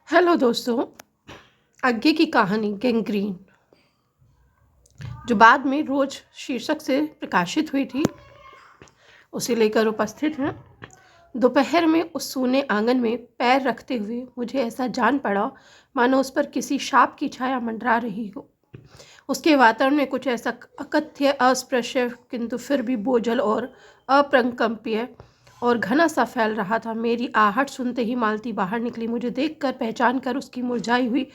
Hello दोस्तों। आगे की कहानी गैंग्रीन जो बाद में रोज शीर्षक से प्रकाशित हुई थी उसे लेकर उपस्थित हैं। दोपहर में उस सूने आंगन में पैर रखते हुए मुझे ऐसा जान पड़ा मानो उस पर किसी शाप की छाया मंडरा रही हो। उसके वातावरण में कुछ ऐसा अकथ्य अस्पृश्य किंतु फिर भी बोझल और अप्रकंप्य और घना सा फैल रहा था। मेरी आहट सुनते ही मालती बाहर निकली। मुझे देखकर पहचान कर उसकी मुरझाई हुई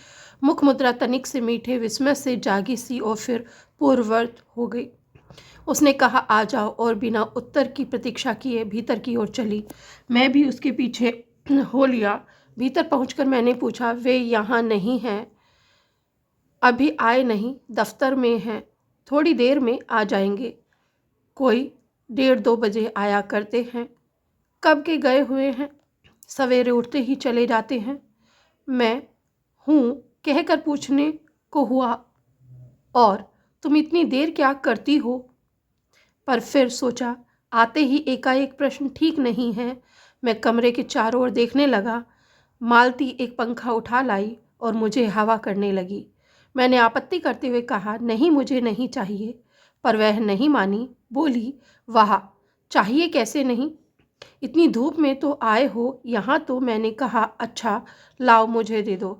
मुख मुद्रा तनिक से मीठे विस्मय से जागी सी और फिर पूर्ववत हो गई। उसने कहा, आ जाओ, और बिना उत्तर की प्रतीक्षा किए भीतर की ओर चली। मैं भी उसके पीछे हो लिया। भीतर पहुंचकर मैंने पूछा, वे यहाँ नहीं हैं? अभी आए नहीं, दफ्तर में हैं, थोड़ी देर में आ जाएंगे। कोई 1:30-2 बजे आया करते हैं। कब के गए हुए हैं? सवेरे उठते ही चले जाते हैं। मैं हूँ कहकर पूछने को हुआ, और तुम इतनी देर क्या करती हो? पर फिर सोचा, आते ही एकाएक प्रश्न ठीक नहीं है। मैं कमरे के चारों ओर देखने लगा। मालती एक पंखा उठा लाई और मुझे हवा करने लगी। मैंने आपत्ति करते हुए कहा, नहीं, मुझे नहीं चाहिए। पर वह नहीं मानी। बोली, वाह, चाहिए कैसे नहीं? इतनी धूप में तो आए हो यहाँ। तो मैंने कहा, अच्छा लाओ, मुझे दे दो।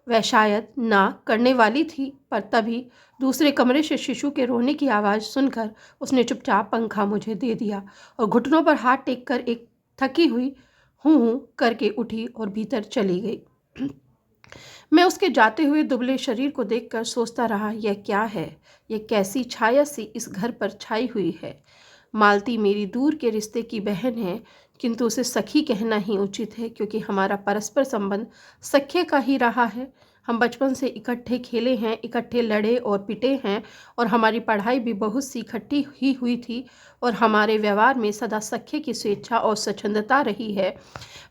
वह शायद ना करने वाली थी, पर तभी दूसरे कमरे से शिशु के रोने की आवाज़ सुनकर उसने चुपचाप पंखा मुझे दे दिया और घुटनों पर हाथ टेक कर एक थकी हुई हूँ करके उठी और भीतर चली गई। मैं उसके जाते हुए दुबले शरीर को देखकर सोचता रहा, यह क्या है? यह कैसी छाया सी इस घर पर छाई हुई है? मालती मेरी दूर के रिश्ते की बहन है, किंतु उसे सखी कहना ही उचित है, क्योंकि हमारा परस्पर संबंध सख्य का ही रहा है। हम बचपन से इकट्ठे खेले हैं, इकट्ठे लड़े और पिटे हैं, और हमारी पढ़ाई भी बहुत सी इकट्ठी ही हुई थी, और हमारे व्यवहार में सदा सख्य की स्वेच्छा और स्वच्छंदता रही है।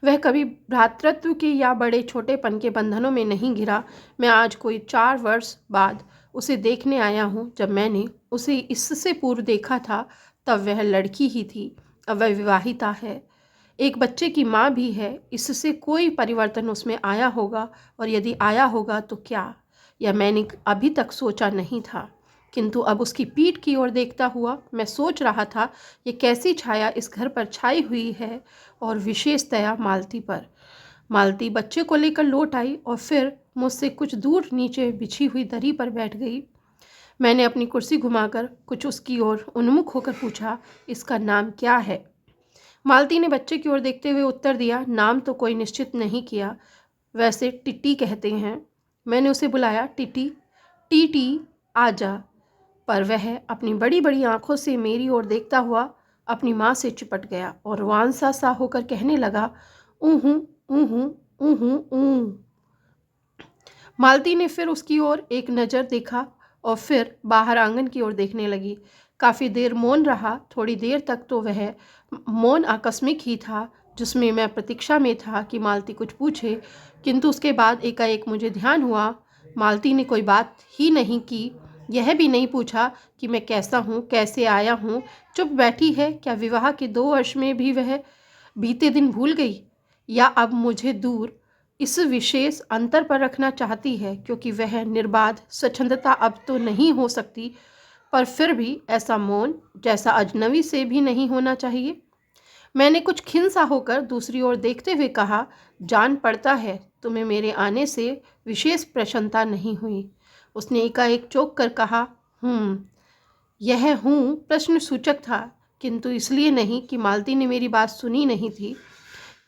वह कभी भ्रातृत्व के या बड़े छोटेपन के बंधनों में नहीं घिरा। मैं आज कोई 4 वर्ष बाद उसे देखने आया हूँ। जब मैंने उसे इससे पूर्व देखा था तब वह लड़की ही थी। अब वह विवाहिता है, एक बच्चे की माँ भी है। इससे कोई परिवर्तन उसमें आया होगा, और यदि आया होगा तो क्या, यह मैंने अभी तक सोचा नहीं था। किंतु अब उसकी पीठ की ओर देखता हुआ मैं सोच रहा था, ये कैसी छाया इस घर पर छाई हुई है, और विशेषतया मालती पर। मालती बच्चे को लेकर लौट आई और फिर मुझसे कुछ दूर नीचे बिछी हुई दरी पर बैठ गई। मैंने अपनी कुर्सी घुमाकर कुछ उसकी ओर उन्मुख होकर पूछा, इसका नाम क्या है? मालती ने बच्चे की ओर देखते हुए उत्तर दिया, नाम तो कोई निश्चित नहीं किया, वैसे टिट्टी कहते हैं। मैंने उसे बुलाया, टिटी, टीटी, आजा। पर वह अपनी बड़ी बड़ी आंखों से मेरी ओर देखता हुआ अपनी माँ से चिपट गया और वांसा सा होकर कहने लगा, ऊहूँ ऊहूँ ऊहूँ ऊ। मालती ने फिर उसकी ओर एक नज़र देखा और फिर बाहर आंगन की ओर देखने लगी। काफ़ी देर मौन रहा। थोड़ी देर तक तो वह मौन आकस्मिक ही था, जिसमें मैं प्रतीक्षा में था कि मालती कुछ पूछे, किंतु उसके बाद एकाएक मुझे ध्यान हुआ मालती ने कोई बात ही नहीं की। यह भी नहीं पूछा कि मैं कैसा हूँ, कैसे आया हूँ। चुप बैठी है। क्या विवाह के 2 वर्ष में भी वह बीते दिन भूल गई, या अब मुझे दूर इस विशेष अंतर पर रखना चाहती है, क्योंकि वह निर्बाध स्वच्छंदता अब तो नहीं हो सकती, पर फिर भी ऐसा मौन जैसा अजनबी से भी नहीं होना चाहिए। मैंने कुछ खिन्न सा होकर दूसरी ओर देखते हुए कहा, जान पड़ता है तुम्हें मेरे आने से विशेष प्रसन्नता नहीं हुई। उसने एकाएक चौंक कर कहा, यह हूँ प्रश्न सूचक था, किंतु इसलिए नहीं कि मालती ने मेरी बात सुनी नहीं थी,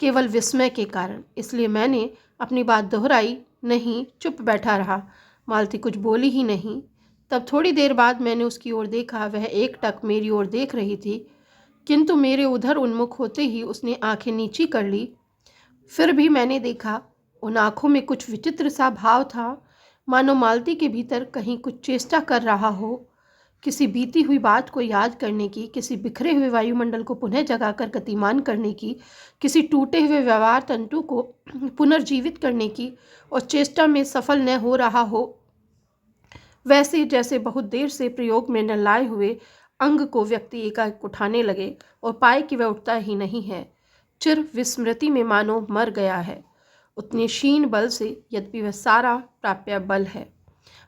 केवल विस्मय के कारण। इसलिए मैंने अपनी बात दोहराई नहीं, चुप बैठा रहा। मालती कुछ बोली ही नहीं। तब थोड़ी देर बाद मैंने उसकी ओर देखा। वह एकटक मेरी ओर देख रही थी, किंतु मेरे उधर उन्मुख होते ही उसने आंखें नीची कर ली। फिर भी मैंने देखा, उन आंखों में कुछ विचित्र सा भाव था, मानो मालती के भीतर कहीं कुछ चेष्टा कर रहा हो, किसी बीती हुई बात को याद करने की, किसी बिखरे हुए वायुमंडल को पुनः जगाकर गतिमान करने की, किसी टूटे हुए व्यवहार तंतु को पुनर्जीवित करने की, और चेष्टा में सफल न हो रहा हो। वैसे जैसे बहुत देर से प्रयोग में न लाए हुए अंग को व्यक्ति एकाएक उठाने लगे और पाए कि वह उठता ही नहीं है, चिर विस्मृति में मानो मर गया है। उतने क्षीण बल से, यद्यपि वह सारा प्राप्य बल है।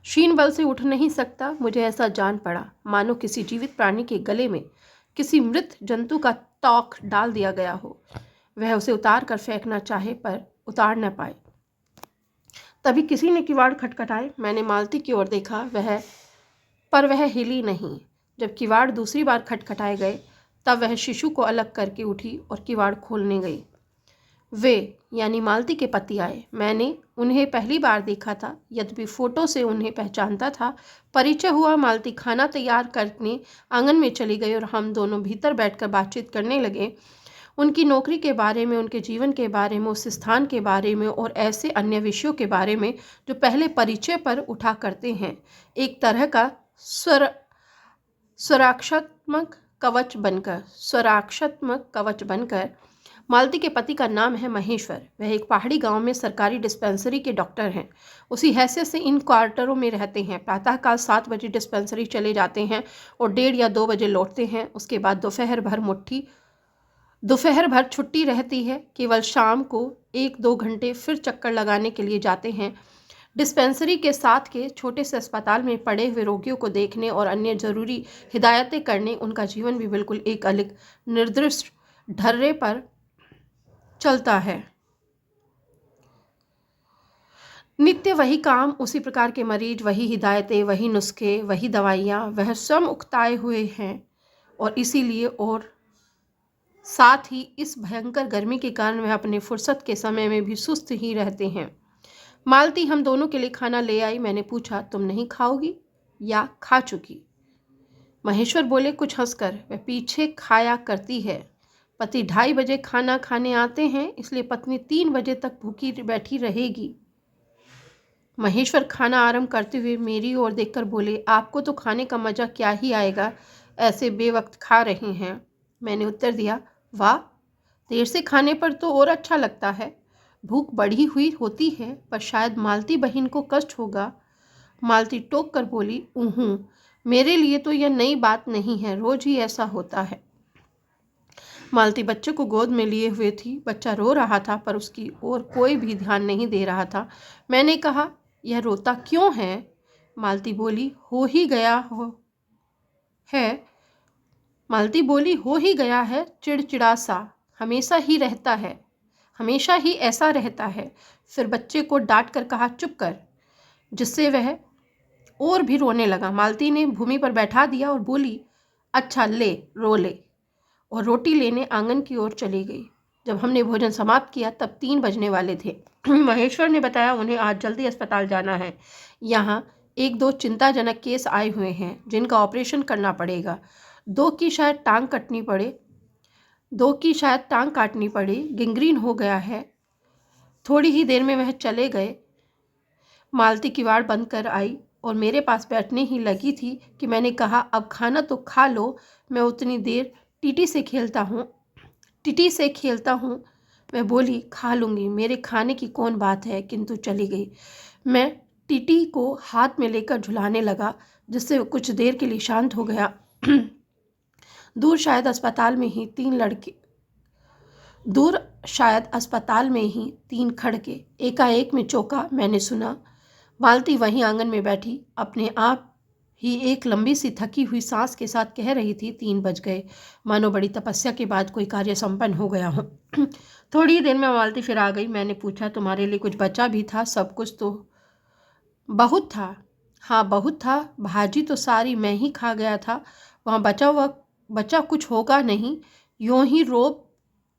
क्षीण बल से उठ नहीं सकता। मुझे ऐसा जान पड़ा मानो किसी जीवित प्राणी के गले में किसी मृत जंतु का तोक डाल दिया गया हो। वह उसे उतार कर फेंकना चाहे पर उतार न पाए। तभी किसी ने किवाड़ खटखटाए। मैंने मालती की ओर देखा, वह हिली नहीं। जब किवाड़ दूसरी बार खटखटाए गए तब वह शिशु को अलग करके उठी और किवाड़ खोलने गई। वे यानी मालती के पति आए। मैंने उन्हें पहली बार देखा था, यद्यपि फोटो से उन्हें पहचानता था। परिचय हुआ। मालती खाना तैयार करने आंगन में चली गई और हम दोनों भीतर बैठकर बातचीत करने लगे। उनकी नौकरी के बारे में, उनके जीवन के बारे में, उस स्थान के बारे में और ऐसे अन्य विषयों के बारे में जो पहले परिचय पर उठा करते हैं। एक तरह का स्वराक्षात्मक कवच बनकर। मालती के पति का नाम है महेश्वर। वह एक पहाड़ी गांव में सरकारी डिस्पेंसरी के डॉक्टर हैं। उसी हैसियत से इन क्वार्टरों में रहते हैं। प्रातःकाल 7 बजे डिस्पेंसरी चले जाते हैं और 1:30 या 2 बजे लौटते हैं। उसके बाद दोपहर भर छुट्टी रहती है। केवल शाम को 1-2 घंटे फिर चक्कर लगाने के लिए जाते हैं। डिस्पेंसरी के साथ के छोटे से अस्पताल में पड़े हुए रोगियों को देखने और अन्य जरूरी हिदायतें करने। उनका जीवन भी बिल्कुल एक अलग निर्दिष्ट ढर्रे पर चलता है। नित्य वही काम, उसी प्रकार के मरीज, वही हिदायतें, वही नुस्खे, वही दवाइयाँ। वह स्वयं उकताए हुए हैं और इसीलिए और साथ ही इस भयंकर गर्मी के कारण वह अपने फुर्सत के समय में भी सुस्त ही रहते हैं। मालती हम दोनों के लिए खाना ले आई। मैंने पूछा, तुम नहीं खाओगी या खा चुकी? महेश्वर बोले कुछ हंसकर, वह पीछे खाया करती है। पति 2:30 बजे खाना खाने आते हैं, इसलिए पत्नी 3 बजे तक भूखी बैठी रहेगी। महेश्वर खाना आरंभ करते हुए मेरी ओर देखकर बोले, आपको तो खाने का मजा क्या ही आएगा, ऐसे बेवक्त खा रहे हैं। मैंने उत्तर दिया, वाह, देर से खाने पर तो और अच्छा लगता है। भूख बढ़ी हुई होती है पर शायद मालती बहन को कष्ट होगा। मालती टोक कर बोली, मेरे लिए तो यह नई बात नहीं है, रोज ही ऐसा होता है। मालती बच्चे को गोद में लिए हुए थी। बच्चा रो रहा था पर उसकी ओर कोई भी ध्यान नहीं दे रहा था। मैंने कहा, यह रोता क्यों है? मालती बोली, हो ही गया है, चिड़चिड़ा सा, हमेशा ही ऐसा रहता है। फिर बच्चे को डांट कर कहा, चुप कर, जिससे वह और भी रोने लगा। मालती ने भूमि पर बैठा दिया और बोली, अच्छा ले, रो ले, और रोटी लेने आंगन की ओर चली गई। जब हमने भोजन समाप्त किया तब 3 बजने वाले थे। महेश्वर ने बताया उन्हें आज जल्दी अस्पताल जाना है। यहाँ 1-2 चिंताजनक केस आए हुए हैं जिनका ऑपरेशन करना पड़ेगा। 2 की शायद टांग काटनी पड़े, गैंग्रीन हो गया है। थोड़ी ही देर में वह चले गए। मालती किवाड़ बंद कर आई और मेरे पास बैठने ही लगी थी कि मैंने कहा, अब खाना तो खा लो, मैं उतनी देर टीटी से खेलता हूँ। मैं बोली, खा लूँगी, मेरे खाने की कौन बात है, किंतु चली गई। मैं टीटी को हाथ में लेकर झुलाने लगा, जिससे वो कुछ देर के लिए शांत हो गया। दूर शायद अस्पताल में ही 3 खड़के एकाएक में चौंका। मैंने सुना मालती वहीं आंगन में बैठी अपने आप ही एक लंबी सी थकी हुई सांस के साथ कह रही थी, 3 बज गए, मानो बड़ी तपस्या के बाद कोई कार्य संपन्न हो गया हो। थोड़ी ही देर में मालती फिर आ गई। मैंने पूछा, तुम्हारे लिए कुछ बचा भी था? सब कुछ तो बहुत था। हाँ, बहुत था, भाजी तो सारी मैं ही खा गया था, वहाँ बचा कुछ होगा नहीं, यूं ही रोब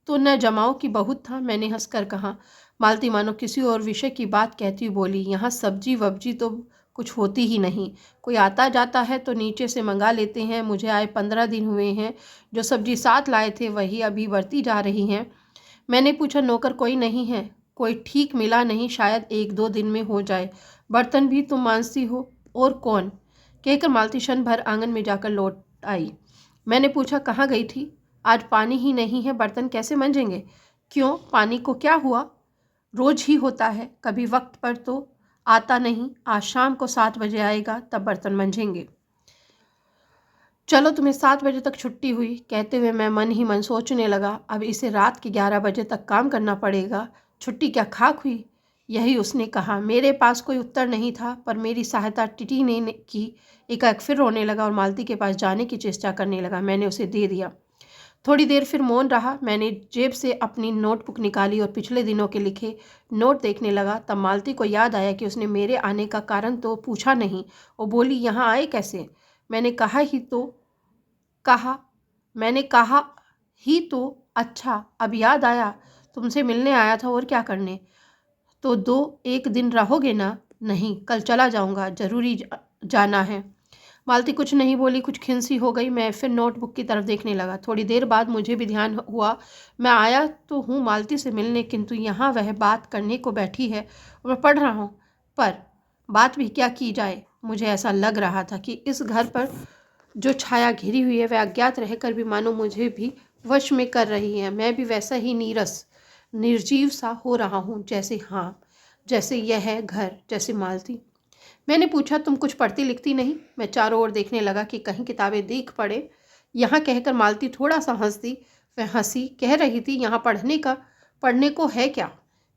तो न जमाओ कि बहुत था, मैंने हंसकर कहा। मालती मानो किसी और विषय की बात कहती हुई बोली, यहाँ सब्जी वब्जी तो कुछ होती ही नहीं, कोई आता जाता है तो नीचे से मंगा लेते हैं। मुझे आए 15 दिन हुए हैं, जो सब्जी साथ लाए थे वही अभी बरती जा रही हैं। मैंने पूछा, नौकर कोई नहीं है? कोई ठीक मिला नहीं, शायद 1-2 दिन में हो जाए। बर्तन भी तुम मांजती हो? और कौन? कहकर मालती क्षण भर आंगन में जाकर लौट आई। मैंने पूछा, कहाँ गई थी? आज पानी ही नहीं है, बर्तन कैसे मंजेंगे? क्यों, पानी को क्या हुआ? रोज ही होता है, कभी वक्त पर तो आता नहीं। आज शाम को 7 बजे आएगा, तब बर्तन मंजेंगे। चलो, तुम्हें 7 बजे तक छुट्टी हुई। कहते हुए मैं मन ही मन सोचने लगा, अब इसे रात के 11 बजे तक काम करना पड़ेगा। छुट्टी क्या खाक हुई? यही उसने कहा। मेरे पास कोई उत्तर नहीं था, पर मेरी सहायता टीटी ने की। एकाएक फिर रोने लगा और मालती के पास जाने की चेष्टा करने लगा। मैंने उसे दे दिया। थोड़ी देर फिर मौन रहा। मैंने जेब से अपनी नोटबुक निकाली और पिछले दिनों के लिखे नोट देखने लगा। तब मालती को याद आया कि उसने मेरे आने का कारण तो पूछा नहीं। वो बोली, यहाँ आए कैसे? मैंने कहा ही तो कहा मैंने कहा ही तो अच्छा, अब याद आया। तुमसे मिलने आया था, और क्या करने? तो 2-1 दिन रहोगे ना? नहीं, कल चला जाऊंगा, जरूरी जाना है। मालती कुछ नहीं बोली, कुछ खिंसी हो गई। मैं फिर नोटबुक की तरफ देखने लगा। थोड़ी देर बाद मुझे भी ध्यान हुआ, मैं आया तो हूँ मालती से मिलने, किंतु यहाँ वह बात करने को बैठी है और मैं पढ़ रहा हूँ। पर बात भी क्या की जाए? मुझे ऐसा लग रहा था कि इस घर पर जो छाया घिरी हुई है वह अज्ञात रहकर भी मानो मुझे भी वश में कर रही है। मैं भी वैसा ही नीरस निर्जीव सा हो रहा हूँ, जैसे यह है घर, जैसे मालती। मैंने पूछा, तुम कुछ पढ़ती लिखती नहीं? मैं चारों ओर देखने लगा कि कहीं किताबें दिख पड़े। यहाँ कहकर मालती थोड़ा सा हंस दी। वह हंसी, कह रही थी, यहाँ पढ़ने को है क्या?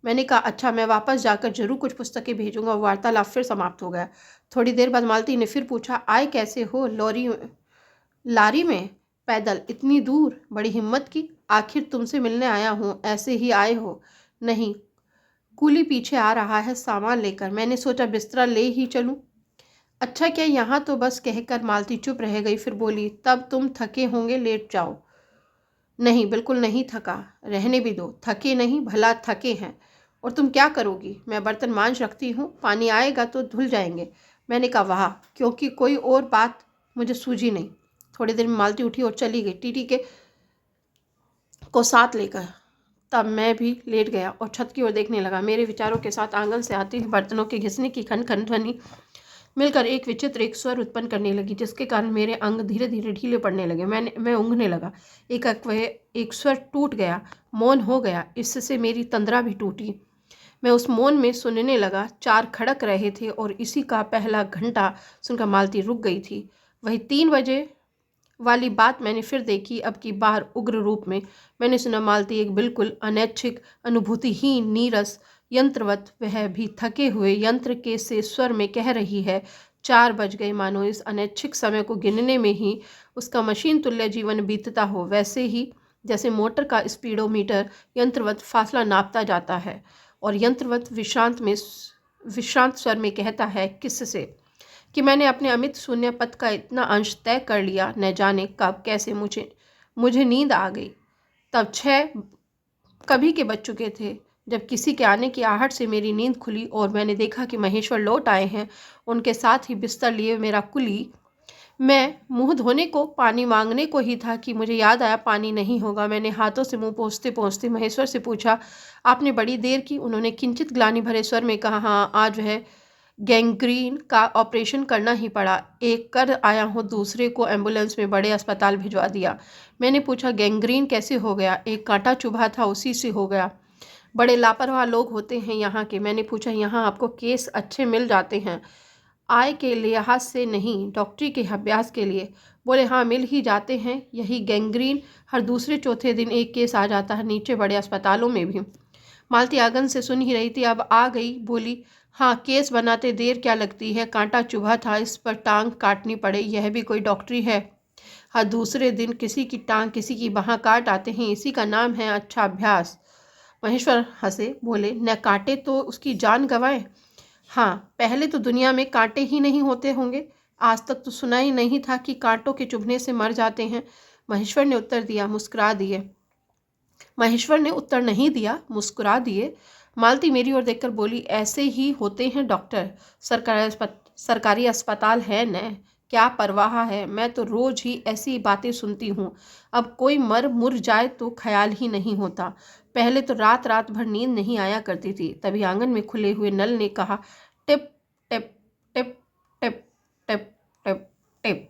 मैंने कहा, अच्छा, मैं वापस जाकर जरूर कुछ पुस्तकें भेजूंगा। वार्तालाप फिर समाप्त हो गया। थोड़ी देर बाद मालती ने फिर पूछा, आए कैसे हो? लारी में? पैदल? इतनी दूर? बड़ी हिम्मत की। आखिर तुमसे मिलने आया हूँ, ऐसे ही आए हो? नहीं, कूली पीछे आ रहा है सामान लेकर। मैंने सोचा बिस्तरा ले ही चलूं। अच्छा क्या, यहाँ तो बस, कहकर मालती चुप रह गई। फिर बोली, तब तुम थके होंगे, लेट जाओ। नहीं, बिल्कुल नहीं थका। रहने भी दो, थके नहीं, भला थके हैं। और तुम क्या करोगी? मैं बर्तन मांज रखती हूँ, पानी आएगा तो धुल जाएंगे। मैंने कहा, वाह, क्योंकि कोई और बात मुझे सूझी नहीं। थोड़ी देर में मालती उठी और चली गई, टीटी के को साथ लेकर। तब मैं भी लेट गया और छत की ओर देखने लगा। मेरे विचारों के साथ आंगन से आती हुई बर्तनों के घिसने की खन खन ध्वनि मिलकर एक विचित्र एक स्वर उत्पन्न करने लगी, जिसके कारण मेरे अंग धीरे धीरे ढीले पड़ने लगे। मैं ऊँघने लगा। वह एक स्वर टूट गया, मौन हो गया। इससे मेरी तंद्रा भी टूटी। मैं उस मौन में सुनने लगा। 4 खड़क रहे थे और इसी का पहला घंटा सुनकर मालती रुक गई थी। वही 3 बजे वाली बात मैंने फिर देखी, अब की बार उग्र रूप में। मैंने सुना मालती एक बिल्कुल अनैच्छिक, अनुभूतिहीन, नीरस, यंत्रवत, वह भी थके हुए यंत्र के से स्वर में कह रही है, 4 बज गए, मानो इस अनैच्छिक समय को गिनने में ही उसका मशीन तुल्य जीवन बीतता हो। वैसे ही जैसे मोटर का स्पीडोमीटर यंत्रवत फासला नापता जाता है और यंत्रवत विश्रांत स्वर में कहता है, किससे कि मैंने अपने अमित शून्य पथ का इतना अंश तय कर लिया। न जाने कब कैसे मुझे नींद आ गई। तब 6 कभी के बज चुके थे जब किसी के आने की आहट से मेरी नींद खुली और मैंने देखा कि महेश्वर लौट आए हैं। उनके साथ ही बिस्तर लिए मेरा कुली। मैं मुंह धोने को, पानी मांगने को ही था कि मुझे याद आया पानी नहीं होगा। मैंने हाथों से मुंह पोंछते पोंछते महेश्वर से पूछा, आपने बड़ी देर की? उन्होंने किंचित ग्लानि भरे स्वर में कहा, हाँ, आज वह गैंग्रीन का ऑपरेशन करना ही पड़ा। एक कर आया हूँ, दूसरे को एम्बुलेंस में बड़े अस्पताल भिजवा दिया। मैंने पूछा, गैंग्रीन कैसे हो गया? एक कांटा चुभा था, उसी से हो गया। बड़े लापरवाह लोग होते हैं यहाँ के। मैंने पूछा, यहाँ आपको केस अच्छे मिल जाते हैं? आय के लिहाज से नहीं, डॉक्टरी के अभ्यास के लिए। बोले, हाँ, मिल ही जाते हैं। यही गैंग्रीन हर दूसरे चौथे दिन एक केस आ जाता है, नीचे बड़े अस्पतालों में भी। मालती आंगन से सुन ही रही थी, अब आ गई। बोली, हाँ, केस बनाते देर क्या लगती है? कांटा चुभा था, इस पर टांग काटनी पड़े, यह भी कोई डॉक्टरी है? हर दूसरे दिन किसी की टांग, किसी की बाह काट आते हैं, इसी का नाम है अच्छा अभ्यास। महेश्वर हंसे, बोले, न काटे तो उसकी जान गंवाए। हाँ, पहले तो दुनिया में कांटे ही नहीं होते होंगे। आज तक तो सुना ही नहीं था कि कांटों के चुभने से मर जाते हैं। महेश्वर ने उत्तर दिया, मुस्कुरा दिए। महेश्वर ने उत्तर नहीं दिया, मुस्कुरा दिए। मालती मेरी ओर देखकर बोली, ऐसे ही होते हैं डॉक्टर। सरकारी अस्पताल है न, क्या परवाह है? मैं तो रोज ही ऐसी बातें सुनती हूँ। अब कोई मर मुर जाए तो ख्याल ही नहीं होता। पहले तो रात रात भर नींद नहीं आया करती थी। तभी आंगन में खुले हुए नल ने कहा, टिप टिप टिप टिप टिप टिप टिप।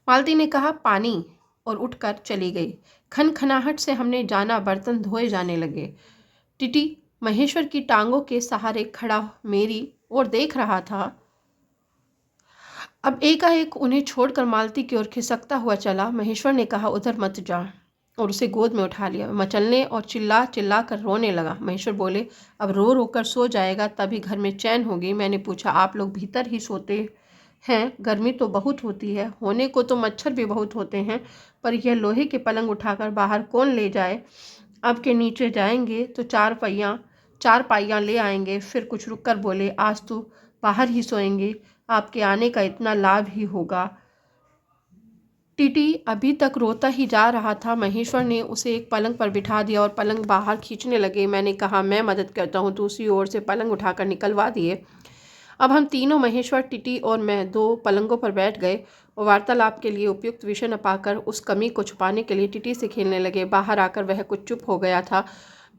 मालती ने कहा, पानी, और उठकर चली गई। खनखनाहट से हमने जाना बर्तन धोए जाने लगे। टिटी महेश्वर की टांगों के सहारे खड़ा मेरी ओर देख रहा था। अब एकाएक उन्हें छोड़कर मालती की ओर खिसकता हुआ चला। महेश्वर ने कहा, उधर मत जा। और उसे गोद में उठा लिया। मचलने और चिल्ला चिल्ला कर रोने लगा। महेश्वर बोले, अब रो रो कर सो जाएगा तभी घर में चैन होगी। मैंने पूछा, आप लोग भीतर ही सोते हैं? गर्मी तो बहुत होती है। होने को तो मच्छर भी बहुत होते हैं, पर यह लोहे के पलंग उठाकर बाहर कौन ले जाए? अब के नीचे जाएंगे तो चार पाइयाँ ले आएंगे। फिर कुछ रुक कर बोले, आज तो बाहर ही सोएंगे, आपके आने का इतना लाभ ही होगा। टीटी अभी तक रोता ही जा रहा था। महेश्वर ने उसे एक पलंग पर बिठा दिया और पलंग बाहर खींचने लगे। मैंने कहा, मैं मदद करता हूँ। दूसरी ओर से पलंग उठाकर निकलवा दिए। अब हम तीनों, महेश्वर, टीटी और मैं, 2 पलंगों पर बैठ गए और वार्तालाप के लिए उपयुक्त विषय न पाकर उस कमी को छुपाने के लिए टीटी से खेलने लगे। बाहर आकर वह कुछ चुप हो गया था,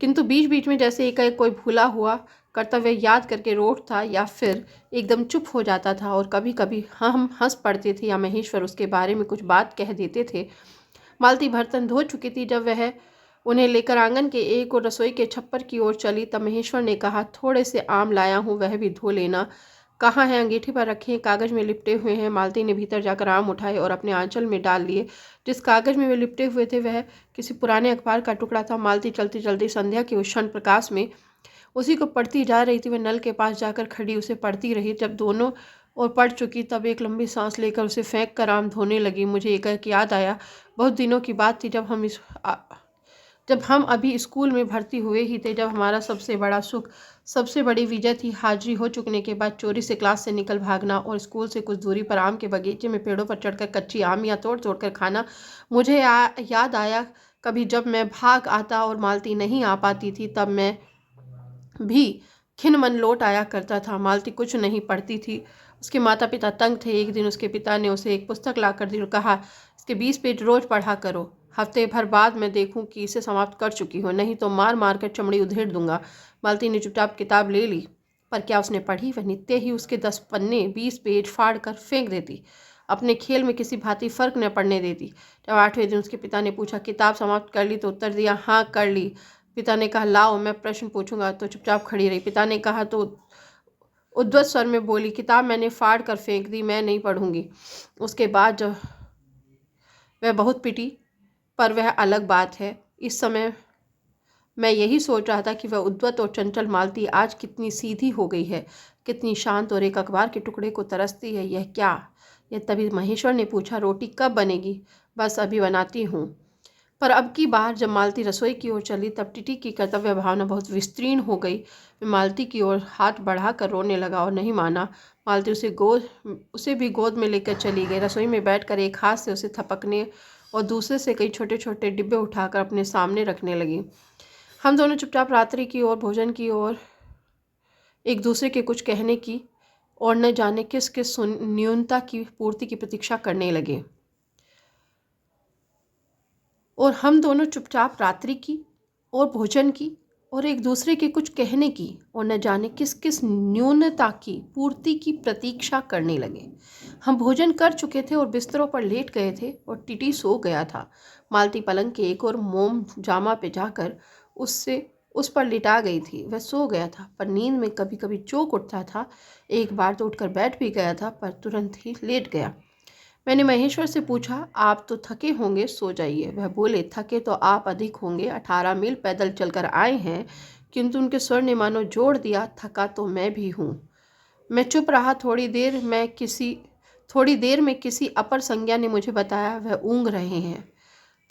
किंतु बीच बीच में जैसे एकाएक कोई भूला हुआ कर्तव्य याद करके रोता या फिर एकदम चुप हो जाता था। और कभी कभी हम हंस पड़ते थे या महेश्वर उसके बारे में कुछ बात कह देते थे। मालती बर्तन धो चुकी थी। जब वह उन्हें लेकर आंगन के एक और रसोई के छप्पर की ओर चली तब महेश्वर ने कहा, थोड़े से आम लाया हूँ, वह भी धो लेना। कहाँ है? अंगीठी पर रखे, कागज में लिपटे हुए हैं। मालती ने भीतर जाकर आम उठाए और अपने आंचल में डाल लिए। जिस कागज में वे लिपटे हुए थे वह किसी पुराने अखबार का टुकड़ा था। मालती चलती चलती संध्या के उस क्षण प्रकाश में उसी को पढ़ती जा रही थी। वह नल के पास जाकर खड़ी उसे पढ़ती रही। जब दोनों और पढ़ चुकी तब एक लंबी सांस लेकर उसे फेंक कर आम धोने लगी। मुझे एकाएक याद आया, बहुत दिनों की बात थी जब हम अभी स्कूल में भर्ती हुए ही थे, जब हमारा सबसे बड़ा सुख, सबसे बड़ी विजय थी हाजिरी हो चुकने के बाद चोरी से क्लास से निकल भागना और स्कूल से कुछ दूरी पर आम के बगीचे में पेड़ों पर चढ़कर कच्ची आमियाँ तोड़ तोड़ कर खाना। मुझे याद आया कभी जब मैं भाग आता और मालती नहीं आ पाती थी, तब मैं भी खिन मन लौट आया करता था। मालती कुछ नहीं पढ़ती थी। उसके माता पिता तंग थे। एक दिन उसके पिता ने उसे एक पुस्तक ला कर दी और कहा, इसके 20 पेज रोज पढ़ा करो। हफ्ते भर बाद मैं देखूं कि इसे समाप्त कर चुकी हो, नहीं तो मार मार कर चमड़ी उधेड़ दूंगा। मालती ने चुपचाप किताब ले ली, पर क्या उसने पढ़ी? वह नित्य ही उसके 10 पन्ने 20 पेज फाड़ कर फेंक देती, अपने खेल में किसी भांति फर्क न पड़ने देती। जब 8वें दिन उसके पिता ने पूछा, किताब समाप्त कर ली? तो उत्तर दिया, हाँ कर ली। पिता ने कहा, लाओ मैं प्रश्न पूछूंगा। तो चुपचाप खड़ी रही। पिता ने कहा तो उद्वत स्वर में बोली, किताब मैंने फाड़ कर फेंक दी, मैं नहीं पढ़ूंगी। उसके बाद जब वह बहुत पिटी, पर वह अलग बात है। इस समय मैं यही सोच रहा था कि वह उद्वत और चंचल मालती आज कितनी सीधी हो गई है, कितनी शांत और एक अखबार के टुकड़े को तरसती है। यह क्या? यह तभी महेश्वर ने पूछा, रोटी कब बनेगी? बस अभी बनाती हूँ। पर अब की बार जब मालती रसोई की ओर चली तब टीटी की कर्तव्य भावना बहुत विस्तीर्ण हो गई। वह मालती की ओर हाथ बढ़ाकर रोने लगा और नहीं माना। मालती उसे भी गोद में लेकर चली गई। रसोई में बैठकर एक हाथ से उसे थपकने और दूसरे से कई छोटे छोटे डिब्बे उठाकर अपने सामने रखने लगी। हम दोनों चुपचाप रात्रि की ओर, भोजन की ओर, एक दूसरे के कुछ कहने की और न जाने किस किस न्यूनता की पूर्ति की प्रतीक्षा करने लगे। और हम दोनों चुपचाप रात्रि की और भोजन की और एक दूसरे के कुछ कहने की और न जाने किस किस न्यूनता की पूर्ति की प्रतीक्षा करने लगे। हम भोजन कर चुके थे और बिस्तरों पर लेट गए थे और टीटी सो गया था। मालती पलंग के एक और मोम जामा पे जाकर उस पर लिटा गई थी। वह सो गया था, पर नींद में कभी कभी चौंक उठता था। एक बार तो उठकर बैठ भी गया था, पर तुरंत ही लेट गया। मैंने महेश्वर से पूछा, आप तो थके होंगे, सो जाइए। वह बोले, थके तो आप अधिक होंगे, 18 मील पैदल चलकर आए हैं। किंतु उनके स्वर ने मानो जोड़ दिया, थका तो मैं भी हूँ। मैं चुप रहा। थोड़ी देर में किसी अपर संज्ञा ने मुझे बताया वह ऊँघ रहे हैं।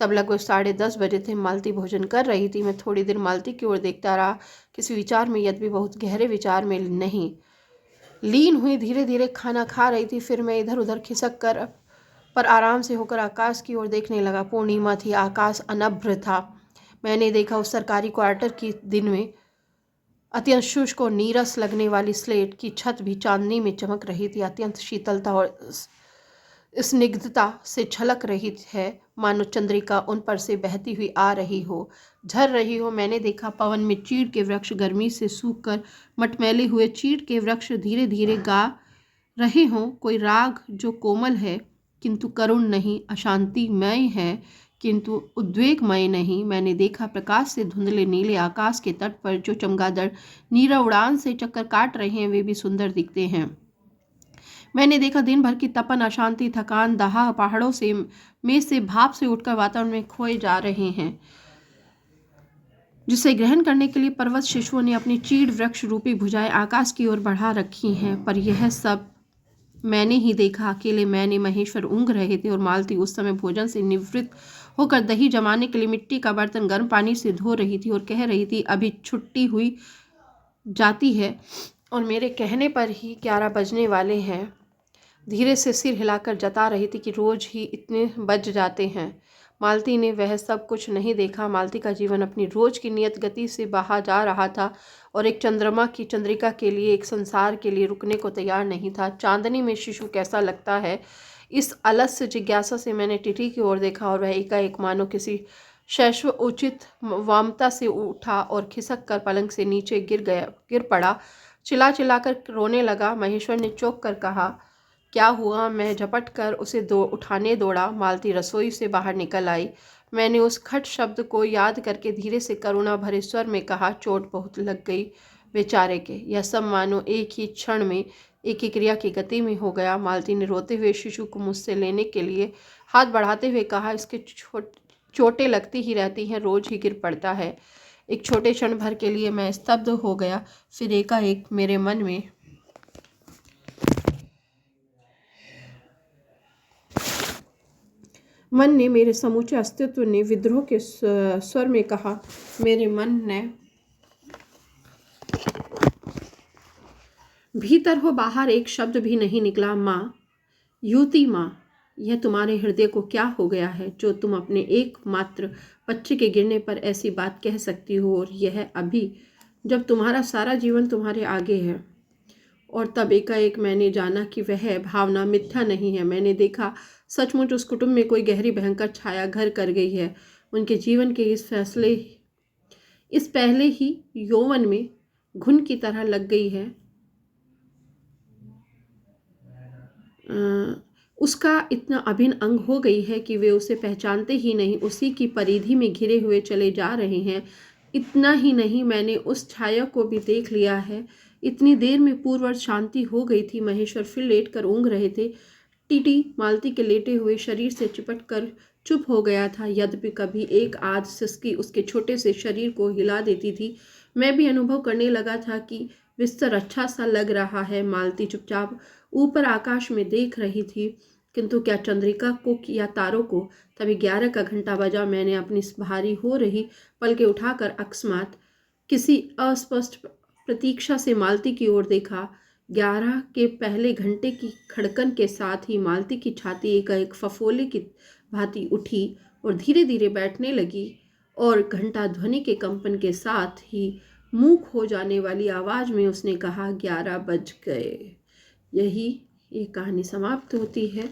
तब लगभग 10:30 बजे थे। मालती भोजन कर रही थी। मैं थोड़ी देर मालती की ओर देखता रहा, किसी विचार में, यद्यपि बहुत गहरे विचार में नहीं, लीन हुई धीरे धीरे खाना खा रही थी। फिर मैं इधर उधर खिसक कर पर आराम से होकर आकाश की ओर देखने लगा। पूर्णिमा थी, आकाश अनभ्र था। मैंने देखा उस सरकारी क्वार्टर की दिन में अत्यंत शुष्क और नीरस लगने वाली स्लेट की छत भी चांदनी में चमक रही थी। अत्यंत शीतलता और स्निग्धता से झलक रही है, मानो चंद्रिका उन पर से बहती हुई आ रही हो, झर रही हो। मैंने देखा पवन में चीड़ के वृक्ष गर्मी से सूखकर मटमैले हुए चीड़ के वृक्ष धीरे धीरे गा रहे हों कोई राग जो कोमल है किंतु करुण नहीं, अशांतिमय है किंतु उद्वेगमय नहीं। मैंने देखा प्रकाश से धुंधले नीले आकाश के तट पर जो चमगादड़ नीरव उड़ान से चक्कर काट रहे हैं वे भी सुंदर दिखते हैं। मैंने देखा दिन भर की तपन, अशांति, थकान, दाह पहाड़ों से में से भाप से उठकर वातावरण में खोए जा रहे हैं, जिसे ग्रहण करने के लिए पर्वत शिशुओं ने अपनी चीड़ वृक्ष रूपी भुजाएं आकाश की ओर बढ़ा रखी हैं। पर यह सब मैंने ही देखा। अकेले मैंने, महेश्वर ऊँघ रहे थे और मालती उस समय भोजन से निवृत्त होकर दही जमाने के लिए मिट्टी का बर्तन गर्म पानी से धो रही थी और कह रही थी, अभी छुट्टी हुई जाती है और मेरे कहने पर ही 11 बजने वाले हैं। धीरे से सिर हिलाकर जता रही थी कि रोज ही इतने बज जाते हैं। मालती ने वह सब कुछ नहीं देखा। मालती का जीवन अपनी रोज की नियत गति से बहा जा रहा था और एक चंद्रमा की चंद्रिका के लिए, एक संसार के लिए रुकने को तैयार नहीं था। चांदनी में शिशु कैसा लगता है, इस अलस्य जिज्ञासा से मैंने टिटी की ओर देखा और वह एकाएक मानो किसी शैशव उचित वामता से उठा और खिसक कर पलंग से नीचे गिर पड़ा। चिल्ला चिल्लाकर रोने लगा। महेश्वर ने चौंक कर कहा, क्या हुआ? मैं झपट कर उसे उठाने दौड़ा। मालती रसोई से बाहर निकल आई। मैंने उस खट शब्द को याद करके धीरे से करुणा भरे स्वर में कहा, चोट बहुत लग गई बेचारे के। यह सब मानो एक ही क्षण में, एक ही क्रिया की गति में हो गया। मालती ने रोते हुए शिशु को मुझसे लेने के लिए हाथ बढ़ाते हुए कहा, इसके चोटें लगती ही रहती हैं, रोज ही गिर पड़ता है। एक छोटे क्षण भर के लिए मैं स्तब्ध हो गया। फिर एकाएक मेरे मन ने, मेरे समूचे अस्तित्व ने विद्रोह के स्वर में कहा, मेरे मन ने, भीतर हो बाहर एक शब्द भी नहीं निकला। माँ, युवती माँ, यह तुम्हारे हृदय को क्या हो गया है जो तुम अपने एकमात्र बच्चे के गिरने पर ऐसी बात कह सकती हो, और यह अभी जब तुम्हारा सारा जीवन तुम्हारे आगे है। और तब एकाएक मैंने जाना कि वह भावना मिथ्या नहीं है। मैंने देखा सचमुच उस कुटुंब में कोई गहरी भयंकर छाया घर कर गई है। उनके जीवन के इस पहले ही यौवन में घुन की तरह लग गई है। उसका इतना अभिन्न अंग हो गई है कि वे उसे पहचानते ही नहीं, उसी की परिधि में घिरे हुए चले जा रहे हैं। इतना ही नहीं, मैंने उस छाया को भी देख लिया है। इतनी देर में पूर्ववत शांति हो गई थी। महेश्वर फिर लेट कर ऊँघ रहे थे। टीटी मालती के लेटे हुए शरीर से चिपट कर चुप हो गया था। यद्यपि कभी एक आध सिसकी उसके छोटे से शरीर को हिला देती थी। मैं भी अनुभव करने लगा था कि बिस्तर अच्छा सा लग रहा है। मालती चुपचाप ऊपर आकाश में देख रही थी, किंतु क्या चंद्रिका को या तारों को। तभी 11 का घंटा बजा। मैंने अपनी भारी हो रही पलकें उठाकर अकस्मात किसी अस्पष्ट प्रतीक्षा से मालती की ओर देखा। 11 के पहले घंटे की खड़कन के साथ ही मालती की छाती एक फफोले की भांति उठी और धीरे धीरे बैठने लगी, और घंटा ध्वनि के कंपन के साथ ही मूक हो जाने वाली आवाज में उसने कहा, 11 बज गए। यही ये कहानी समाप्त होती है।